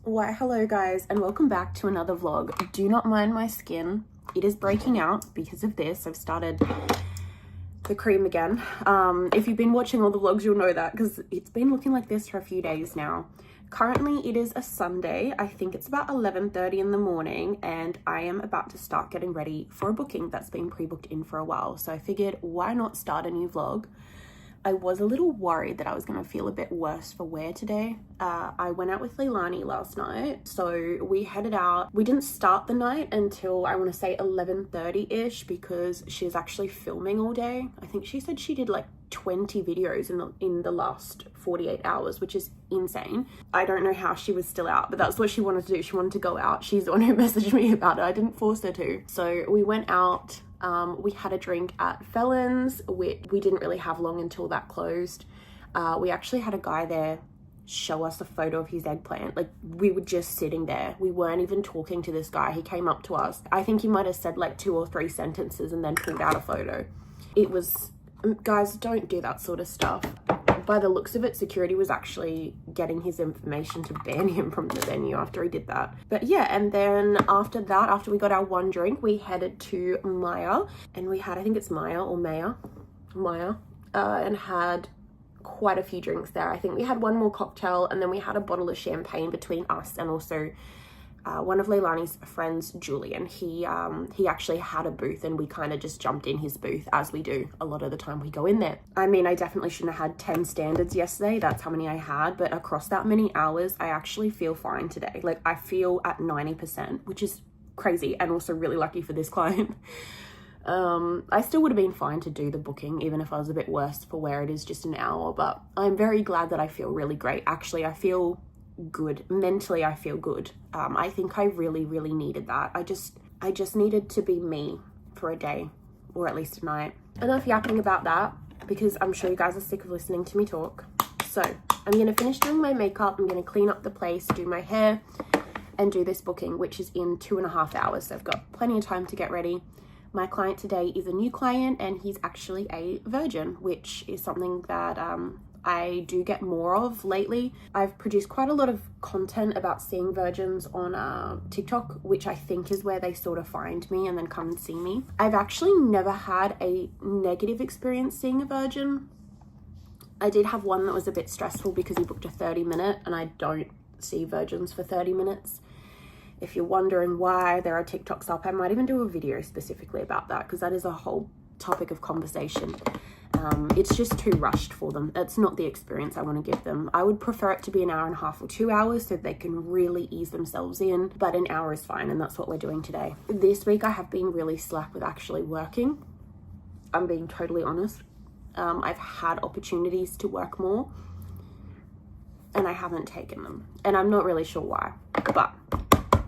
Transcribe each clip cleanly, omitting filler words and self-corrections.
Why hello guys, and welcome back to another vlog. Do not mind my skin, it is breaking out because of this. I've started the cream again. If you've been watching all the vlogs, you'll know that because it's been looking like this for a few days now. Currently it is a Sunday. I think it's about 11:30 in the morning, and I am about to start getting ready for a booking that's been pre-booked in for a while. So I figured, why not start a new vlog? I was a little worried that I was going to feel a bit worse for wear today. I went out with Leilani last night, so we headed out. We didn't start the night until I want to say 11:30-ish because she was actually filming all day. I think she said she did like 20 videos in the last 48 hours, which is insane. I don't know how she was still out, but that's what she wanted to do. She wanted to go out. She's the one who messaged me about it. I didn't force her to. So we went out. We had a drink at Felon's. We didn't really have long until that closed. We actually had a guy there show us a photo of his eggplant. Like, we were just sitting there. We weren't even talking to this guy. He came up to us. I think he might have said like 2 or 3 sentences and then pulled out a photo. It was, guys, don't do that sort of stuff. By the looks of it, security was actually getting his information to ban him from the venue after he did that. But yeah, and then after that, after we got our one drink, we headed to Maya, and we had, I think it's Maya or Maya, and had quite a few drinks there. I think we had one more cocktail, and then we had a bottle of champagne between us and also one of Leilani's friends, Julian. He actually had a booth, and we kind of just jumped in his booth, as we do a lot of the time we go in there. I mean, I definitely shouldn't have had 10 standards yesterday. That's how many I had, but across that many hours, I actually feel fine today. Like, I feel at 90%, which is crazy, and also really lucky for this client. I still would have been fine to do the booking, even if I was a bit worse for where it is just an hour, but I'm very glad that I feel really great. Actually, I feel good mentally. I feel good. I think I really needed that. I just needed to be me for a day, or at least a night. Enough yapping about that, because I'm sure you guys are sick of listening to me talk. So I'm gonna finish doing my makeup, I'm gonna clean up the place, do my hair, and do this booking, which is in 2.5 hours, so I've got plenty of time to get ready. My client today is a new client, and he's actually a virgin, which is something that I do get more of lately. I've produced quite a lot of content about seeing virgins on TikTok, which I think is where they sort of find me and then come and see me. I've actually never had a negative experience seeing a virgin. I did have one that was a bit stressful because he booked a 30-minute, and I don't see virgins for 30 minutes. If you're wondering why there are TikToks up, I might even do a video specifically about that, because that is a whole topic of conversation. It's just too rushed for them. That's not the experience I want to give them. I would prefer it to be an hour and a half or 2 hours so they can really ease themselves in, but an hour is fine, and that's what we're doing today. This week I have been really slack with actually working. I'm being totally honest. I've had opportunities to work more, and I haven't taken them, and I'm not really sure why, but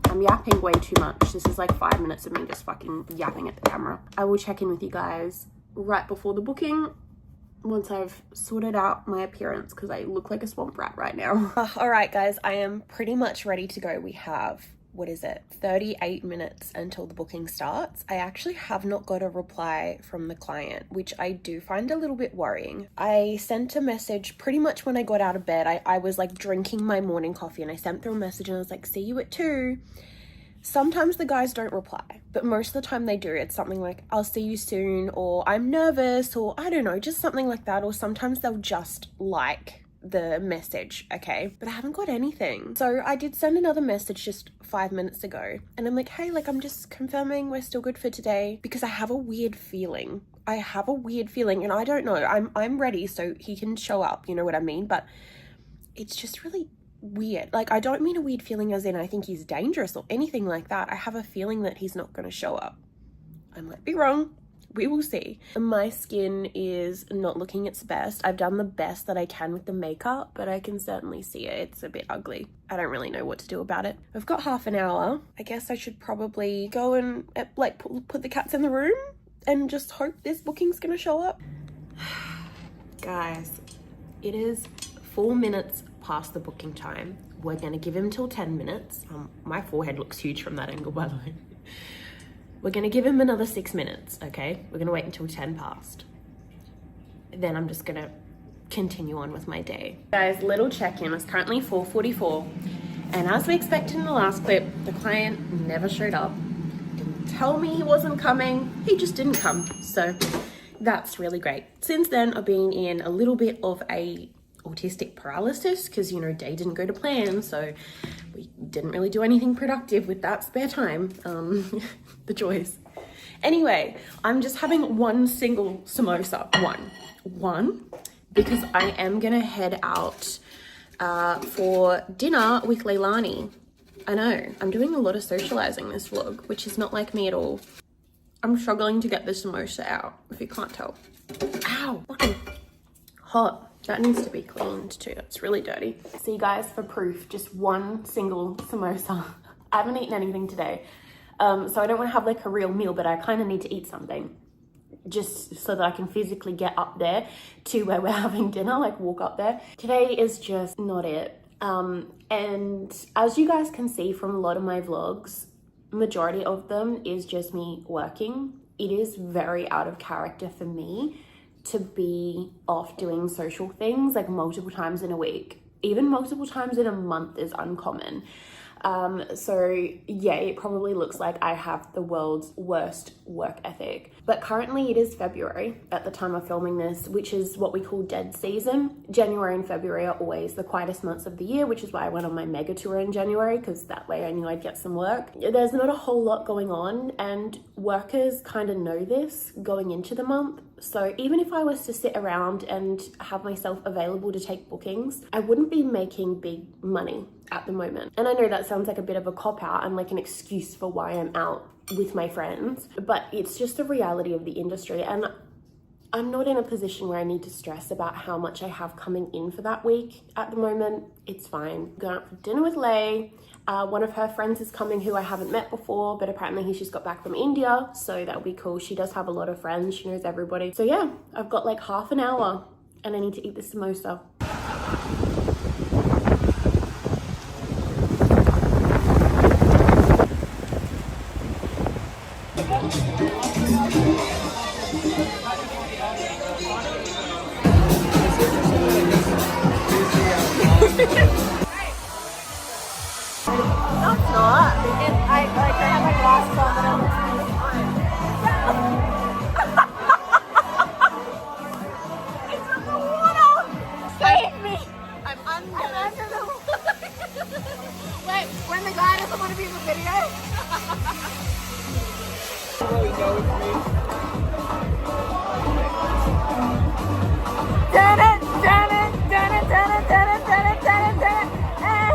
I'm yapping way too much. This is like 5 minutes of me just fucking yapping at the camera. I will check in with you guys right before the booking, once I've sorted out my appearance, because I look like a swamp rat right now. All right, guys, I am pretty much ready to go. We have, 38 minutes until the booking starts. I actually have not got a reply from the client, which I do find a little bit worrying. I sent a message pretty much when I got out of bed. I was like drinking my morning coffee, and I sent through a message, and I was like, see you at 2. Sometimes the guys don't reply, but most of the time they do. It's something like, I'll see you soon, or I'm nervous, or I don't know, just something like that. Or sometimes they'll just like the message, okay? But I haven't got anything. So I did send another message just 5 minutes ago, and I'm like, hey, like, I'm just confirming we're still good for today, because I have a weird feeling. And I don't know, I'm ready so he can show up, you know what I mean? But it's just really weird. Like, I don't mean a weird feeling as in I think he's dangerous or anything like that. I have a feeling that he's not going to show up. I might be wrong. We will see. My skin is not looking its best. I've done the best that I can with the makeup, but I can certainly see it. It's a bit ugly. I don't really know what to do about it. I've got half an hour. I guess I should probably go and like put the cats in the room and just hope this booking's going to show up. Guys, it is 4 minutes past the booking time. We're gonna give him till 10 minutes. My forehead looks huge from that angle, by the way. We're gonna give him another 6 minutes, okay? We're gonna wait until 10 past. Then I'm just gonna continue on with my day. Guys, little check-in. It's currently 4:44, And as we expected in the last clip, the client never showed up. Didn't tell me he wasn't coming, he just didn't come. So that's really great. Since then, I've been in a little bit of a autistic paralysis because, you know, day didn't go to plan. So we didn't really do anything productive with that spare time. The joys. Anyway, I'm just having one single samosa. One, because I am gonna head out for dinner with Leilani. I know, I'm doing a lot of socializing this vlog, which is not like me at all. I'm struggling to get the samosa out, if you can't tell. Ow, fucking hot. That needs to be cleaned too, that's really dirty. See guys, for proof, just one single samosa. I haven't eaten anything today. So I don't want to have like a real meal, but I kind of need to eat something just so that I can physically get up there to where we're having dinner, like walk up there. Today is just not it. And as you guys can see from a lot of my vlogs, majority of them is just me working. It is very out of character for me to be off doing social things like multiple times in a week. Even multiple times in a month is uncommon. So yeah, it probably looks like I have the world's worst work ethic. But currently it is February at the time of filming this, which is what we call dead season. January and February are always the quietest months of the year, which is why I went on my mega tour in January, because that way I knew I'd get some work. There's not a whole lot going on, and workers kind of know this going into the month. So even if I was to sit around and have myself available to take bookings, I wouldn't be making big money at the moment. And I know that sounds like a bit of a cop-out and like an excuse for why I'm out with my friends, but it's just the reality of the industry. And I'm not in a position where I need to stress about how much I have coming in for that week at the moment. It's fine. Going out for dinner with Lay. One of her friends is coming who I haven't met before, but apparently he's just got back from India, so that'll be cool. She does have a lot of friends. She knows everybody. So yeah, I've got like half an hour and I need to eat this samosa.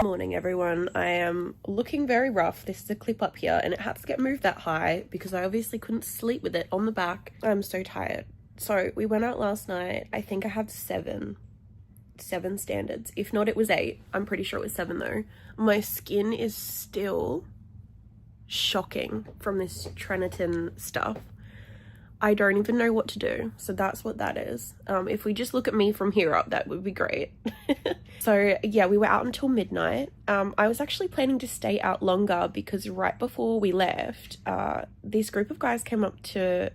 Morning everyone, I am looking very rough. This is a clip up here and it had to get moved that high because I obviously couldn't sleep with it on the back. I'm so tired. So we went out last night. I think I had seven standards. If not, it was 8. I'm pretty sure it was 7 though. My skin is still shocking from this Treniton stuff. I don't even know what to do. So that's what that is. If we just look at me from here up, that would be great. So yeah, we were out until midnight. I was actually planning to stay out longer because right before we left, this group of guys came up to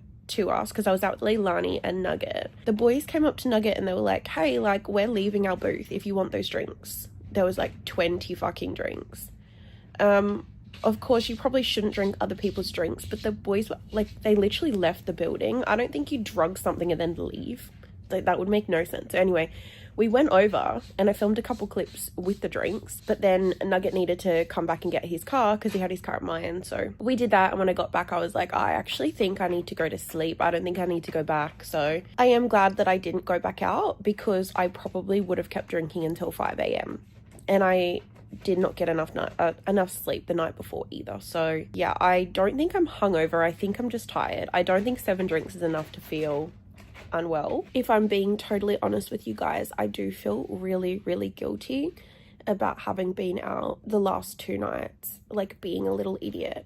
us because I was out with Leilani and Nugget. The boys came up to Nugget and they were like, hey, like, we're leaving our booth if you want those drinks. There was like 20 fucking drinks. Of course, you probably shouldn't drink other people's drinks, but the boys were like, they literally left the building. I don't think you drug something and then leave. Like, that would make no sense. So anyway, we went over and I filmed a couple clips with the drinks, but then Nugget needed to come back and get his car because he had his car at mine. So we did that. And when I got back, I was like, I actually think I need to go to sleep. I don't think I need to go back. So I am glad that I didn't go back out because I probably would have kept drinking until 5 a.m. And I did not get enough sleep the night before either. So yeah, I don't think I'm hungover. I think I'm just tired. I don't think 7 drinks is enough to feel unwell. If I'm being totally honest with you guys, I do feel really, really guilty about having been out the last 2 nights, like being a little idiot.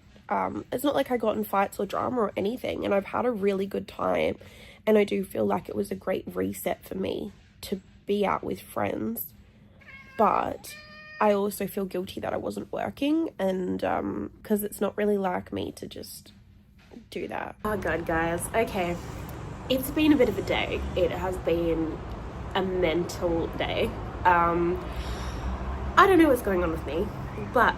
It's not like I got in fights or drama or anything, and I've had a really good time, and I do feel like it was a great reset for me to be out with friends, but I also feel guilty that I wasn't working, and because it's not really like me to just do that. Oh god, guys. Okay, it's been a bit of a day. It has been a mental day. I don't know what's going on with me. But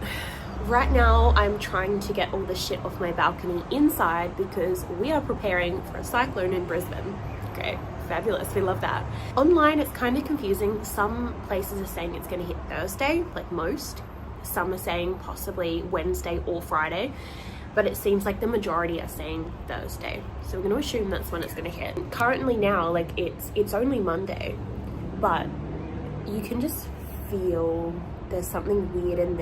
right now I'm trying to get all the shit off my balcony inside because we are preparing for a cyclone in Brisbane. Great, fabulous, we love that. Online it's kind of confusing. Some places are saying it's going to hit Thursday, like most. Some are saying possibly Wednesday or Friday, but it seems like the majority are saying Thursday, so we're going to assume that's when it's going to hit. Currently now, like it's only Monday, but you can just feel there's something weird in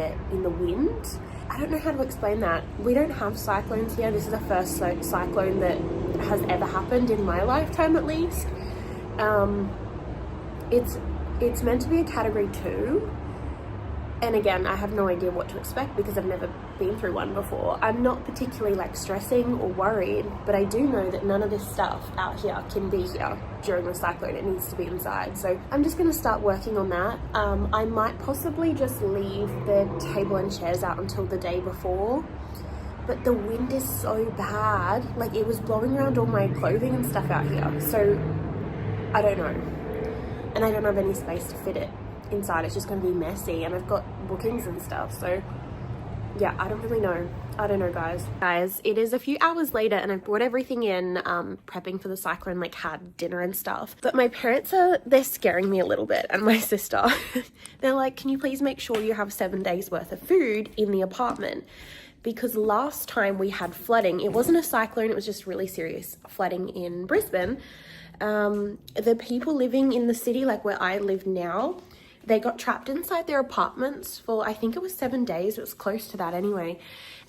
the wind. I don't know how to explain that. We don't have cyclones here. This is the first cyclone that has ever happened in my lifetime, at least. It's meant to be a category 2. And again, I have no idea what to expect because I've never been through one before. I'm not particularly like stressing or worried, but I do know that none of this stuff out here can be here during the cyclone. It needs to be inside. So I'm just going to start working on that. I might possibly just leave the table and chairs out until the day before, but the wind is so bad. Like, it was blowing around all my clothing and stuff out here. So I don't know. And I don't have any space to fit it inside. It's just going to be messy, and I've got bookings and stuff, so yeah, I don't really know. I don't know, guys, it is a few hours later and I've brought everything in, prepping for the cyclone, like had dinner and stuff, but my parents they're scaring me a little bit, and my sister they're like, can you please make sure you have 7 days worth of food in the apartment, because last time we had flooding, it wasn't a cyclone, it was just really serious flooding in Brisbane. The people living in the city, like where I live now, they got trapped inside their apartments for, I think it was 7 days. It was close to that anyway.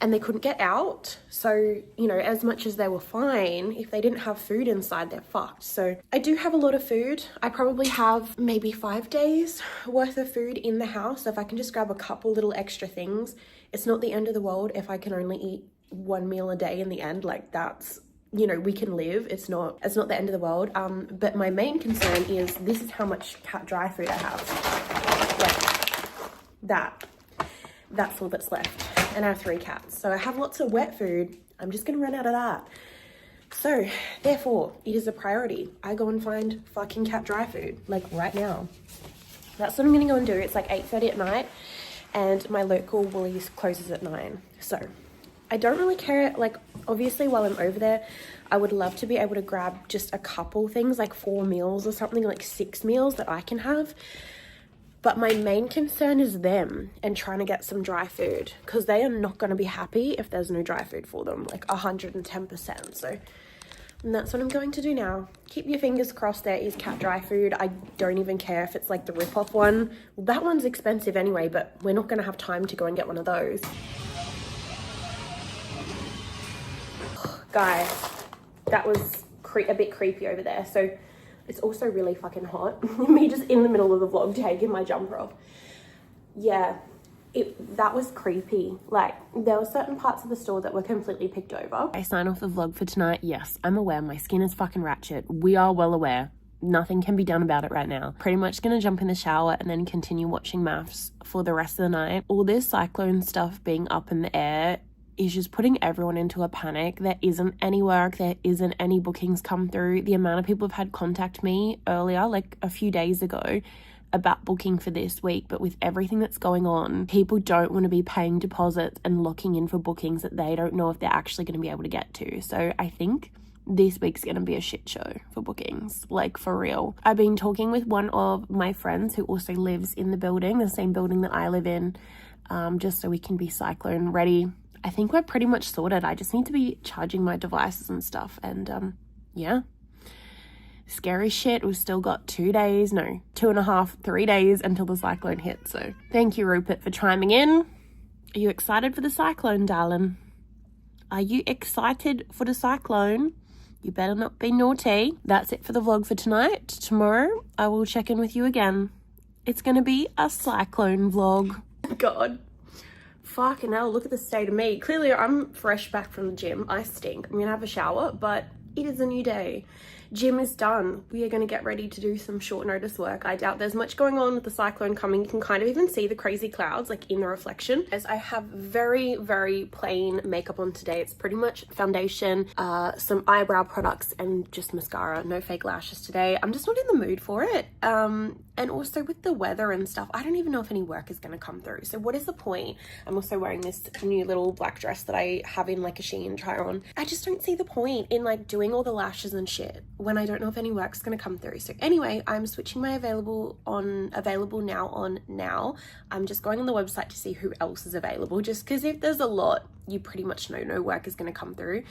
And they couldn't get out. So, you know, as much as they were fine, if they didn't have food inside, they're fucked. So I do have a lot of food. I probably have maybe 5 days worth of food in the house. So if I can just grab a couple little extra things, it's not the end of the world if I can only eat 1 meal a day in the end. Like, that's, you know, we can live. It's not the end of the world. But my main concern is this is how much cat dry food I have. Like that's all that's left. And I have 3 cats. So I have lots of wet food. I'm just gonna run out of that. So therefore, it is a priority. I go and find fucking cat dry food, like right now. That's what I'm gonna go and do. It's like 8:30 at night and my local Woolies closes at 9. So I don't really care, like, obviously while I'm over there, I would love to be able to grab just a couple things, like 4 meals or something, like 6 meals that I can have. But my main concern is them and trying to get some dry food, because they are not going to be happy if there's no dry food for them, like 110%. So, and that's what I'm going to do now. Keep your fingers crossed there is cat dry food. I don't even care if it's like the rip-off one. Well, that one's expensive anyway, but we're not going to have time to go and get one of those. Guys, that was a bit creepy over there. So it's also really fucking hot. Me just in the middle of the vlog taking my jumper off. Yeah, that was creepy. Like, there were certain parts of the store that were completely picked over. I sign off the vlog for tonight. Yes, I'm aware my skin is fucking ratchet. We are well aware. Nothing can be done about it right now. Pretty much gonna jump in the shower and then continue watching maths for the rest of the night. All this cyclone stuff being up in the air is just putting everyone into a panic. There isn't any work, there isn't any bookings come through. The amount of people have had contact me earlier, like a few days ago, about booking for this week, but with everything that's going on, people don't want to be paying deposits and locking in for bookings that they don't know if they're actually going to be able to get to. So I think this week's going to be a shit show for bookings, like for real. I've been talking with one of my friends who also lives in the building, the same building that I live in, just so we can be cyclone ready. I think we're pretty much sorted. I just need to be charging my devices and stuff. And yeah, scary shit. We've still got 2 days, no, 2.5, 3 days until the cyclone hits. So thank you, Rupert, for chiming in. Are you excited for the cyclone, darling? Are you excited for the cyclone? You better not be naughty. That's it for the vlog for tonight. Tomorrow, I will check in with you again. It's going to be a cyclone vlog. God. Fucking hell, look at the state of me. Clearly, I'm fresh back from the gym. I stink. I'm gonna have a shower, but it is a new day. Gym is done. We are going to get ready to do some short notice work. I doubt there's much going on with the cyclone coming. You can kind of even see the crazy clouds like in the reflection. As I have very, very plain makeup on today. It's pretty much foundation, some eyebrow products and just mascara. No fake lashes today. I'm just not in the mood for it. And also with the weather and stuff, I don't even know if any work is going to come through. So what is the point? I'm also wearing this new little black dress that I have in like a Shein try on. I just don't see the point in like doing all the lashes and shit when I don't know if any work's going to come through. So anyway, I'm switching my available now on now. I'm just going on the website to see who else is available, just because if there's a lot, you pretty much know no work is going to come through.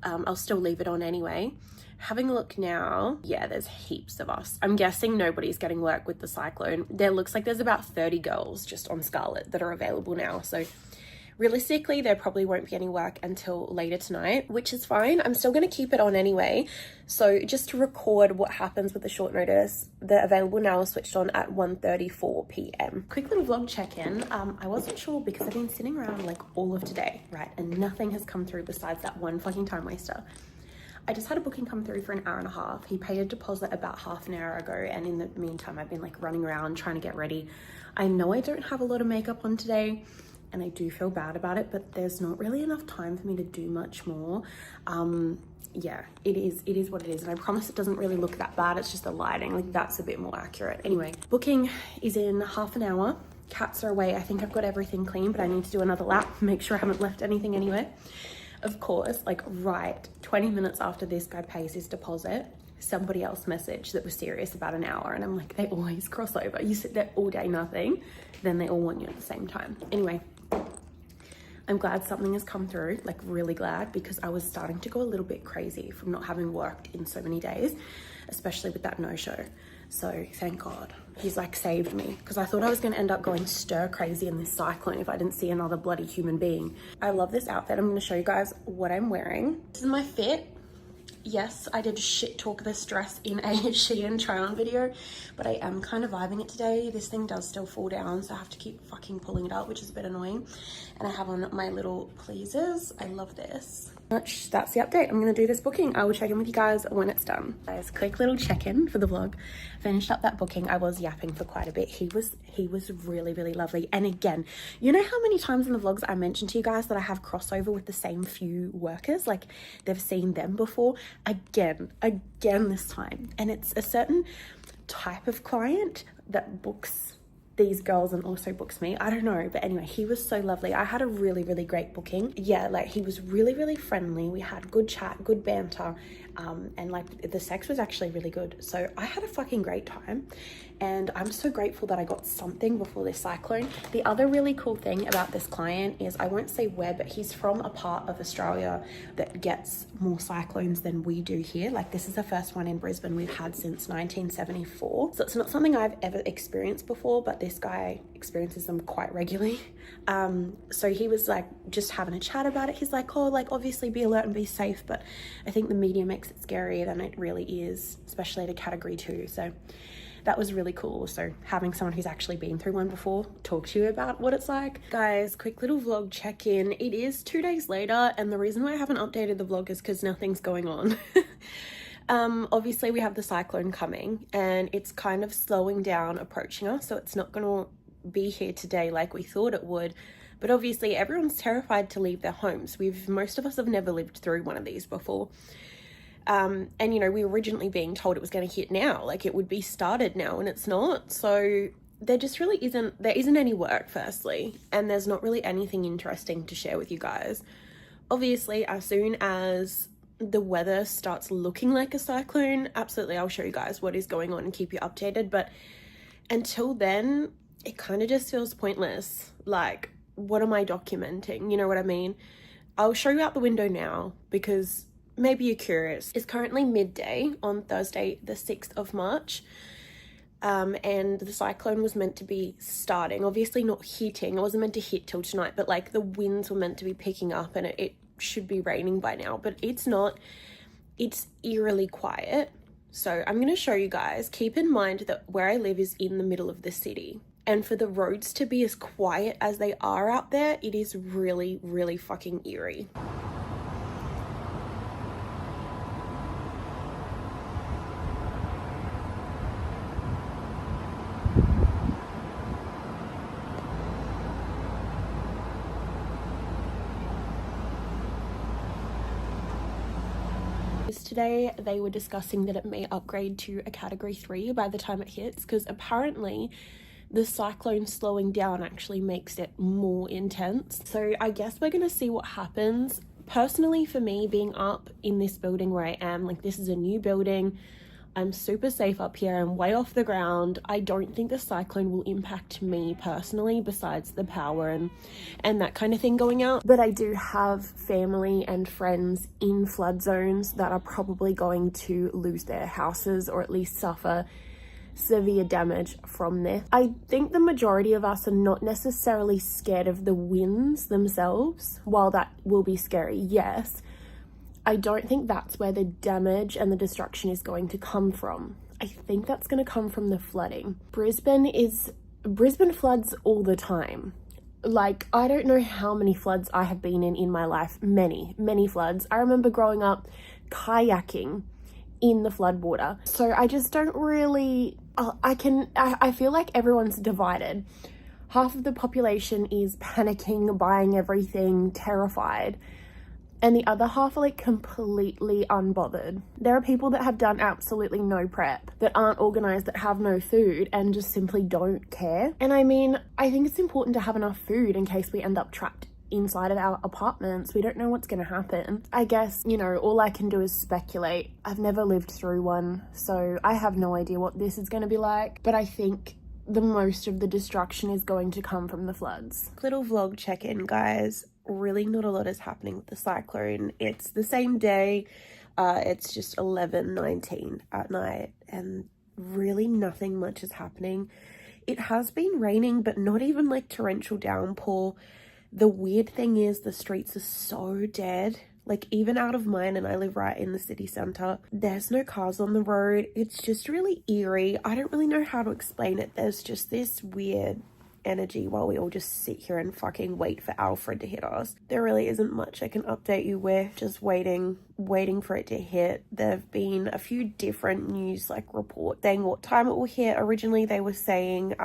I'll still leave it on anyway. Having a look now, yeah, there's heaps of us. I'm guessing nobody's getting work with the cyclone. There looks like there's about 30 girls just on Scarlet that are available now. So realistically, there probably won't be any work until later tonight, which is fine. I'm still going to keep it on anyway. So just to record what happens with the short notice, the available now is switched on at 1:34 p.m. Quick little vlog check-in. I wasn't sure because I've been sitting around like all of today, right? And nothing has come through besides that one fucking time waster. I just had a booking come through for an hour and a half. He paid a deposit about half an hour ago, and in the meantime, I've been like running around trying to get ready. I know I don't have a lot of makeup on today, and I do feel bad about it, but there's not really enough time for me to do much more. Yeah, it is what it is, and I promise it doesn't really look that bad. It's just the lighting, like that's a bit more accurate. Anyway, booking is in half an hour. Cats are away. I think I've got everything clean, but I need to do another lap, make sure I haven't left anything anywhere. Of course, like right 20 minutes after this guy pays his deposit, somebody else messaged that was serious about an hour, and I'm like, they always cross over. You sit there all day, nothing, then they all want you at the same time. Anyway, I'm glad something has come through, like really glad, because I was starting to go a little bit crazy from not having worked in so many days, especially with that no-show. So thank God he's like saved me, because I thought I was going to end up going stir crazy in this cyclone if I didn't see another bloody human being. I love this outfit. I'm going to show you guys what I'm wearing. This is my fit. Yes, I did shit talk this dress in a Shein try on video, but I am kind of vibing it today. This thing does still fall down, so I have to keep fucking pulling it up, which is a bit annoying. And I have on my little pleasers. I love this. That's the update. I'm gonna do this booking. I will check in with you guys when it's done. Guys, quick little check-in for the vlog. Finished up that booking. I was yapping for quite a bit. He was really, really lovely. And again, you know how many times in the vlogs I mentioned to you guys that I have crossover with the same few workers, like they've seen them before? Again this time. And it's a certain type of client that books these girls and also books me. I don't know, but anyway, he was so lovely. I had a really, really great booking. Yeah, like he was really, really friendly. We had good chat, good banter, and like the sex was actually really good. So I had a fucking great time, and I'm so grateful that I got something before this cyclone. The other really cool thing about this client is, I won't say where, but he's from a part of Australia that gets more cyclones than we do here. Like this is the first one in Brisbane we've had since 1974. So it's not something I've ever experienced before, but this guy experiences them quite regularly. So he was like just having a chat about it. He's like, oh, like obviously be alert and be safe, but I think the media makes it scarier than it really is, especially at a category 2. So that was really cool. So having someone who's actually been through one before talk to you about what it's like. Guys, quick little vlog check-in. It is 2 days later, and the reason why I haven't updated the vlog is because nothing's going on. Obviously we have the cyclone coming, and it's kind of slowing down, approaching us, so it's not gonna be here today like we thought it would. But obviously everyone's terrified to leave their homes. Most of us have never lived through one of these before. And you know, we were originally being told it was going to hit now, like it would be started now, and it's not. So there just really isn't any work, firstly, and there's not really anything interesting to share with you guys. Obviously, as soon as the weather starts looking like a cyclone, absolutely I'll show you guys what is going on and keep you updated. But until then, it kind of just feels pointless. Like, what am I documenting? You know what I mean? I'll show you out the window now because maybe you're curious. It's currently midday on Thursday, the 6th of March. And the cyclone was meant to be starting, obviously not hitting. It wasn't meant to hit till tonight, but like the winds were meant to be picking up, and it should be raining by now, but it's not. It's eerily quiet. So I'm going to show you guys. Keep in mind that where I live is in the middle of the city, and for the roads to be as quiet as they are out there, it is really, really fucking eerie. yesterday they were discussing that it may upgrade to a category 3 by the time it hits, because apparently the cyclone slowing down actually makes it more intense. So I guess we're gonna see what happens. Personally, for me, being up in this building where I am, like, this is a new building, I'm super safe up here, I'm way off the ground. I don't think the cyclone will impact me personally, besides the power and that kind of thing going out. But I do have family and friends in flood zones that are probably going to lose their houses or at least suffer severe damage from this. I think the majority of us are not necessarily scared of the winds themselves. While that will be scary, yes, I don't think that's where the damage and the destruction is going to come from. I think that's going to come from the flooding. Brisbane floods all the time. Like, I don't know how many floods I have been in my life. Many floods. I remember growing up kayaking in the floodwater. So I just don't really, I feel like everyone's divided. Half of the population is panicking, buying everything, terrified. And the other half are like completely unbothered. There are people that have done absolutely no prep, that aren't organized, that have no food and just simply don't care. And I mean, I think it's important to have enough food in case we end up trapped inside of our apartments. We don't know what's going to happen. I guess, you know, all I can do is speculate. I've never lived through one, so I have no idea what this is going to be like. But I think the most of the destruction is going to come from the floods. Little vlog check-in, guys. Really not a lot is happening with the cyclone. It's the same day. It's just 11:19 at night and really nothing much is happening. It has been raining, but not even like torrential downpour. The weird thing is the streets are so dead. Like, even out of mine, and I live right in the city centre, there's no cars on the road. It's just really eerie. I don't really know how to explain it. There's just this weird energy while we all just sit here and fucking wait for Alfred to hit us. There really isn't much I can update you with. Just waiting for it to hit. There've been a few different news like reports saying what time it will hit. Originally they were saying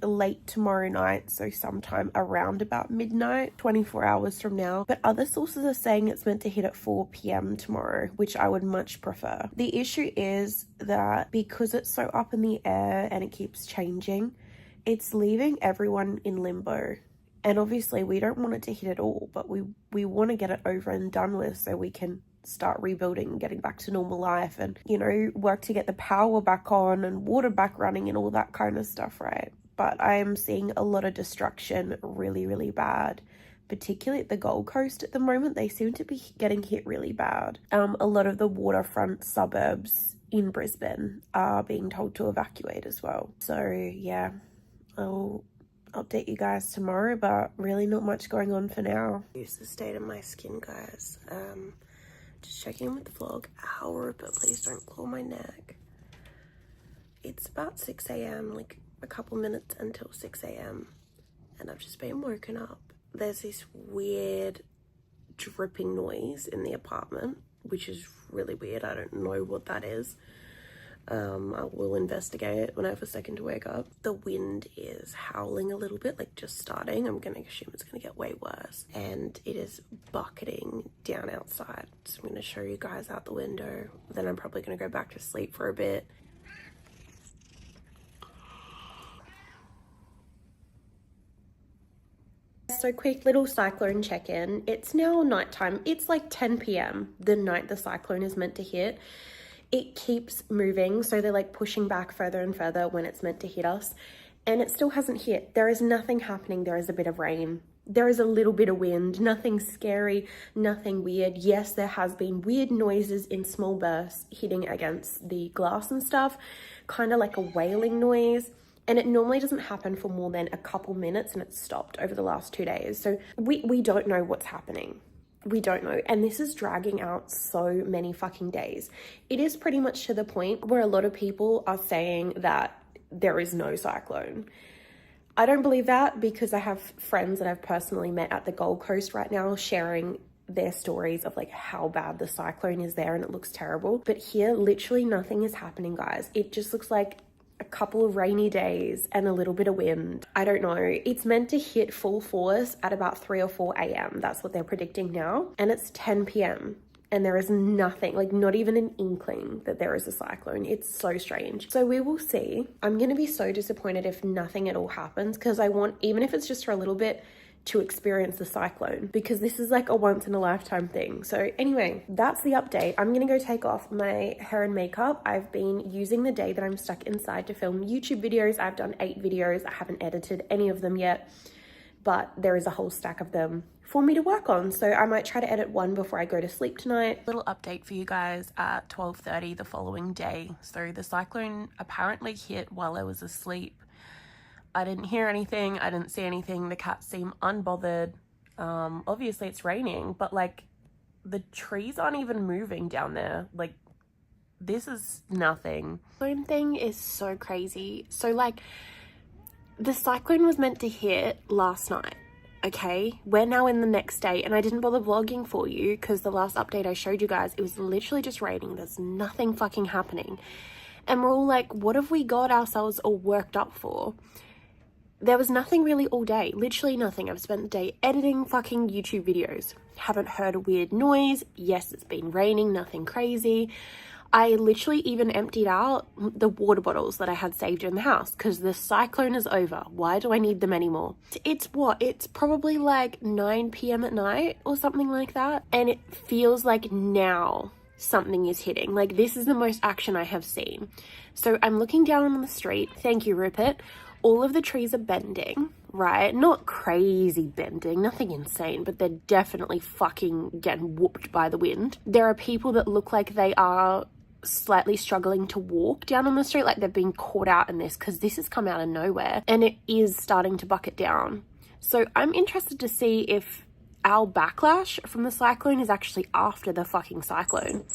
late tomorrow night, so sometime around about midnight, 24 hours from now. But other sources are saying it's meant to hit at 4 p.m. tomorrow, which I would much prefer. The issue is that because it's so up in the air and it keeps changing, it's leaving everyone in limbo. And obviously we don't want it to hit at all, but we want to get it over and done with so we can start rebuilding and getting back to normal life and, you know, work to get the power back on and water back running and all that kind of stuff, right? But I am seeing a lot of destruction really, really bad, particularly at the Gold Coast at the moment. They seem to be getting hit really bad. A lot of the waterfront suburbs in Brisbane are being told to evacuate as well. So yeah, I'll update you guys tomorrow, but really not much going on for now. Here's the state of my skin, guys. Just checking in with the vlog. Ow, but please don't claw my neck. It's about 6 a.m, like a couple minutes until 6 a.m. and I've just been woken up. There's this weird dripping noise in the apartment, which is really weird. I don't know what that is. I will investigate when I have a second to wake up. The wind is howling a little bit, like just starting. I'm gonna assume it's gonna get way worse. And it is bucketing down outside. So I'm gonna show you guys out the window. Then I'm probably gonna go back to sleep for a bit. So quick little cyclone check-in. It's now nighttime. It's like 10 p.m. the night the cyclone is meant to hit. It keeps moving, so they're like pushing back further and further when it's meant to hit us, and it still hasn't hit. There is nothing happening. There is a bit of rain. There is a little bit of wind. Nothing scary, nothing weird. Yes, there has been weird noises in small bursts hitting against the glass and stuff, kind of like a wailing noise. And it normally doesn't happen for more than a couple minutes, and it's stopped over the last 2 days. So we don't know what's happening. We don't know. And this is dragging out so many fucking days. It is pretty much to the point where a lot of people are saying that there is no cyclone. I don't believe that, because I have friends that I've personally met at the Gold Coast right now sharing their stories of like how bad the cyclone is there, and it looks terrible. But here, literally nothing is happening, guys. It just looks like a couple of rainy days and a little bit of wind. I don't know. It's meant to hit full force at about 3 or 4 a.m. That's what they're predicting now. And it's 10 p.m. and there is nothing, like not even an inkling that there is a cyclone. It's so strange. So we will see. I'm going to be so disappointed if nothing at all happens, because I want, even if it's just for a little bit, to experience the cyclone, because this is like a once in a lifetime thing. So anyway, that's the update. I'm gonna go take off my hair and makeup. I've been using the day that I'm stuck inside to film YouTube videos. I've done 8 videos. I haven't edited any of them yet, but there is a whole stack of them for me to work on. So I might try to edit one before I go to sleep tonight. Little update for you guys at 12:30 the following day. So the cyclone apparently hit while I was asleep. I didn't hear anything. I didn't see anything. The cats seem unbothered. Obviously it's raining, but like the trees aren't even moving down there. Like this is nothing. The cyclone thing is so crazy. So like the cyclone was meant to hit last night. Okay, we're now in the next day, and I didn't bother vlogging for you because the last update I showed you guys, it was literally just raining. There's nothing fucking happening. And we're all like, what have we got ourselves all worked up for? There was nothing really all day, literally nothing. I've spent the day editing fucking YouTube videos. Haven't heard a weird noise. Yes, it's been raining, nothing crazy. I literally even emptied out the water bottles that I had saved in the house because the cyclone is over. Why do I need them anymore? It's what? It's probably like 9 p.m. at night or something like that. And it feels like now something is hitting. Like this is the most action I have seen. So I'm looking down on the street. Thank you, Rupert. All of the trees are bending, right? Not crazy bending, nothing insane, but they're definitely fucking getting whooped by the wind. There are people that look like they are slightly struggling to walk down on the street, like they've been caught out in this, because this has come out of nowhere and it is starting to bucket down. So I'm interested to see if our backlash from the cyclone is actually after the fucking cyclone,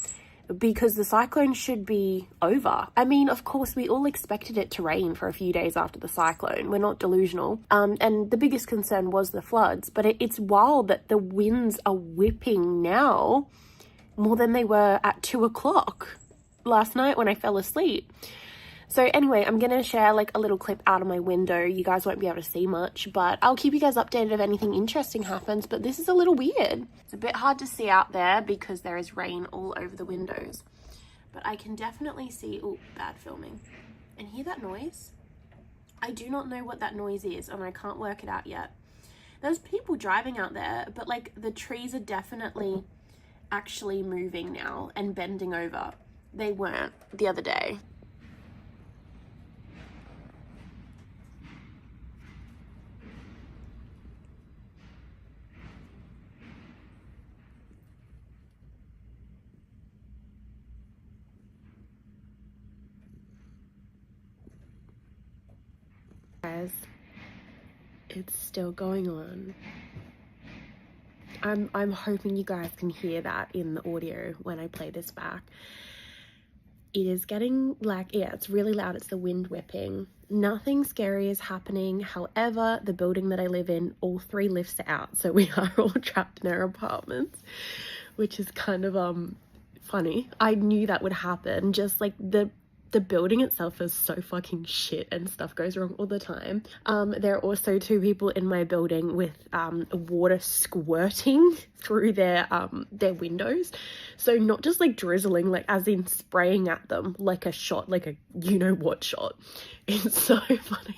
because the cyclone should be over. I mean, of course, we all expected it to rain for a few days after the cyclone. We're not delusional. And the biggest concern was the floods, but it's wild that the winds are whipping now more than they were at 2 o'clock last night when I fell asleep. So anyway, I'm going to share like a little clip out of my window. You guys won't be able to see much, but I'll keep you guys updated if anything interesting happens. But this is a little weird. It's a bit hard to see out there because there is rain all over the windows. But I can definitely see, oh, bad filming. And hear that noise? I do not know what that noise is, and I can't work it out yet. There's people driving out there, but like the trees are definitely actually moving now and bending over. They weren't the other day. Guys, it's still going on. I'm hoping you guys can hear that in the audio when I play this back. It is getting like, yeah, it's really loud. It's the wind whipping. Nothing scary is happening. However, the building that I live in, all 3 lifts are out. So we are all trapped in our apartments, which is kind of funny. I knew that would happen. Just like the building itself is so fucking shit and stuff goes wrong all the time. There are also 2 people in my building with water squirting through their windows. So not just like drizzling, like as in spraying at them like a shot, like a you know what shot. It's so funny.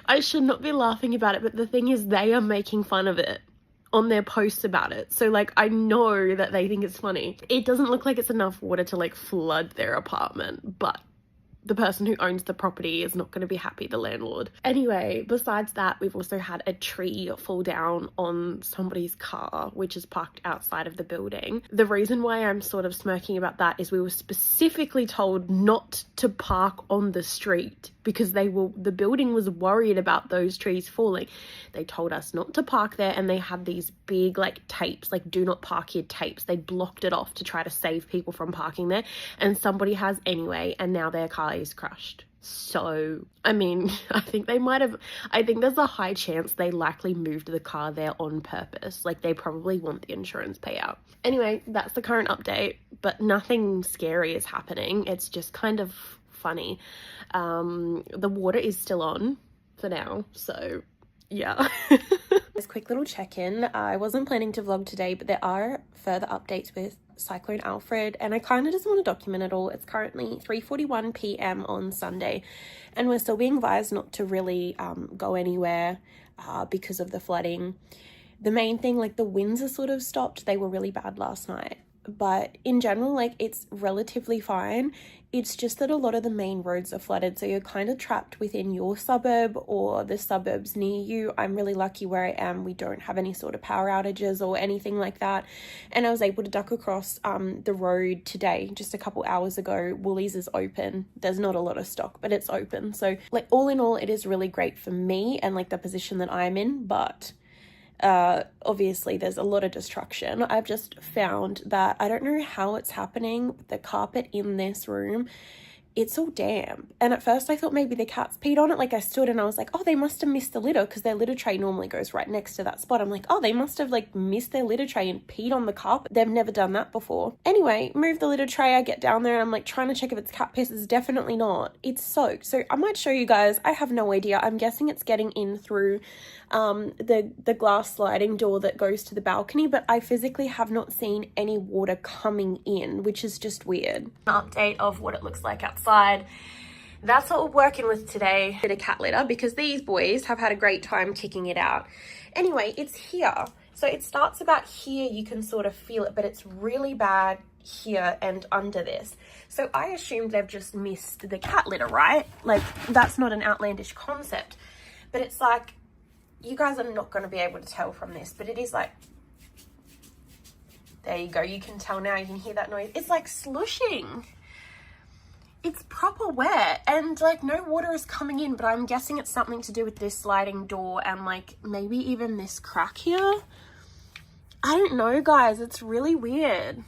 I should not be laughing about it, but the thing is they are making fun of it on their posts about it. So like I know that they think it's funny. It doesn't look like it's enough water to like flood their apartment, but the person who owns the property is not going to be happy, the landlord. Anyway, besides that, we've also had a tree fall down on somebody's car, which is parked outside of the building. The reason why I'm sort of smirking about that is we were specifically told not to park on the street because the building was worried about those trees falling. They told us not to park there, and they had these big like tapes, like do not park here tapes. They blocked it off to try to save people from parking there, and somebody has anyway, and now their car is crushed. So I mean, I think there's a high chance they likely moved the car there on purpose. Like they probably want the insurance payout. Anyway, that's the current update, but nothing scary is happening. It's just kind of funny. The water is still on for now, so yeah. Just quick little check-in. I wasn't planning to vlog today, but there are further updates with Cyclone Alfred, and I kind of just want to document it all. It's currently 3:41 p.m. on Sunday, and we're still being advised not to really go anywhere because of the flooding. The main thing, like the winds are sort of stopped. They were really bad last night, but in general, like it's relatively fine. It's just that a lot of the main roads are flooded, so you're kind of trapped within your suburb or the suburbs near you. I'm really lucky where I am. We don't have any sort of power outages or anything like that, and I was able to duck across the road today, just a couple hours ago. Woolies is open. There's not a lot of stock, but it's open. So like all in all, it is really great for me and like the position that I'm in, but obviously there's a lot of destruction. I've just found that I don't know how it's happening. The carpet in this room, it's all damp, and at first I thought maybe the cats peed on it. Like I stood and I was like, oh, they must have missed the litter, because their litter tray normally goes right next to that spot. I'm like, oh, they must have like missed their litter tray and peed on the carpet. They've never done that before. Anyway, move the litter tray. I get down there and I'm like trying to check if it's cat piss. It's definitely not. It's soaked. So I might show you guys. I have no idea. I'm guessing it's getting in through the glass sliding door that goes to the balcony, but I physically have not seen any water coming in, which is just weird. An update of what it looks like outside. That's what we're working with today. Bit of cat litter, because these boys have had a great time kicking it out. Anyway, it's here. So it starts about here. You can sort of feel it, but it's really bad here and under this. So I assumed they've just missed the cat litter, right? Like that's not an outlandish concept, but it's like, you guys are not going to be able to tell from this, but it is like, there you go. You can tell now. You can hear that noise. It's like slushing. It's proper wet, and like no water is coming in, but I'm guessing it's something to do with this sliding door and like maybe even this crack here. I don't know, guys. It's really weird.